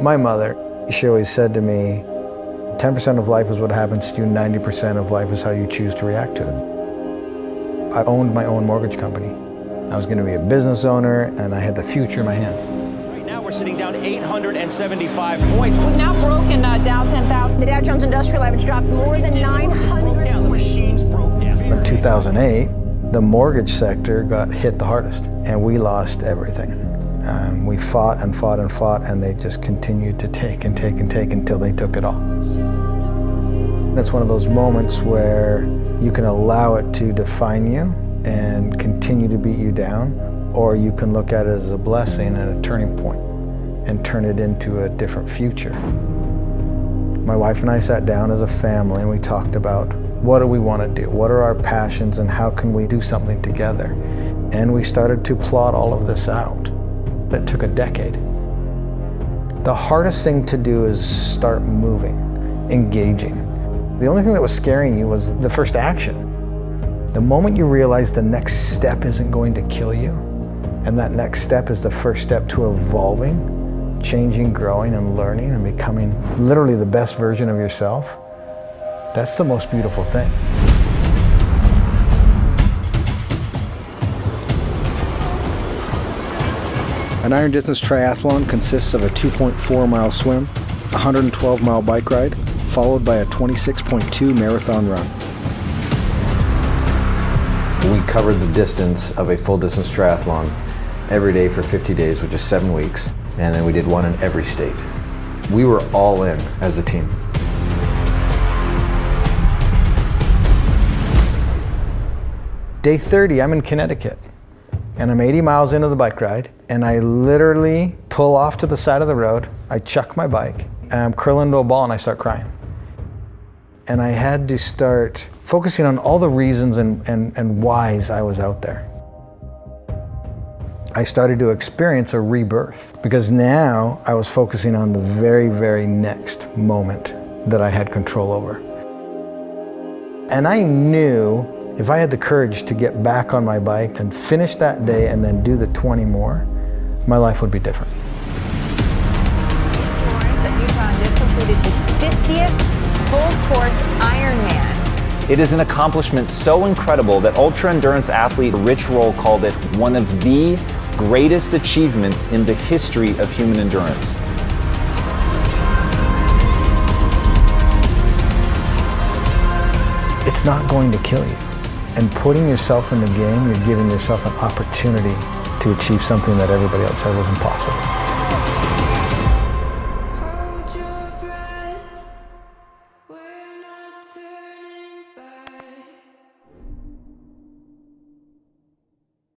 My mother, she always said to me, 10% of life is what happens to you, 90% of life is how you choose to react to it. I owned my own mortgage company. I was going to be a business owner, and I had the future in my hands. Right now we're sitting down 875 points. We've now broken Dow 10,000. The Dow Jones Industrial Average dropped more than 900 broke down. The machines broke down. In 2008, the mortgage sector got hit the hardest, and we lost everything. We fought and fought and fought, and they just continued to take and take and take until they took it all. It's one of those moments where you can allow it to define you and continue to beat you down, or you can look at it as a blessing and a turning point and turn it into a different future. My wife and I sat down as a family and we talked about what do we want to do, what are our passions, and how can we do something together. And we started to plot all of this out. It took a decade. The hardest thing to do is start moving, engaging. The only thing that was scaring you was the first action. The moment you realize the next step isn't going to kill you, and that next step is the first step to evolving, changing, growing, and learning, and becoming literally the best version of yourself, that's the most beautiful thing. An Iron Distance Triathlon consists of a 2.4-mile swim, a 112-mile bike ride, followed by a 26.2 marathon run. We covered the distance of a full distance triathlon every day for 50 days, which is 7 weeks, and then we did one in every state. We were all in as a team. Day 30, I'm in Connecticut, and I'm 80 miles into the bike ride, and I literally pull off to the side of the road, I chuck my bike, and I'm curling into a ball and I start crying. And I had to start focusing on all the reasons and whys I was out there. I started to experience a rebirth, because now I was focusing on the very, very next moment that I had control over. And I knew if I had the courage to get back on my bike and finish that day and then do the 20 more, my life would be different. Lawrence at Utah just completed his 50th full-course Ironman. It is an accomplishment so incredible that ultra-endurance athlete Rich Roll called it one of the greatest achievements in the history of human endurance. It's not going to kill you. And putting yourself in the game, you're giving yourself an opportunity to achieve something that everybody else said was impossible.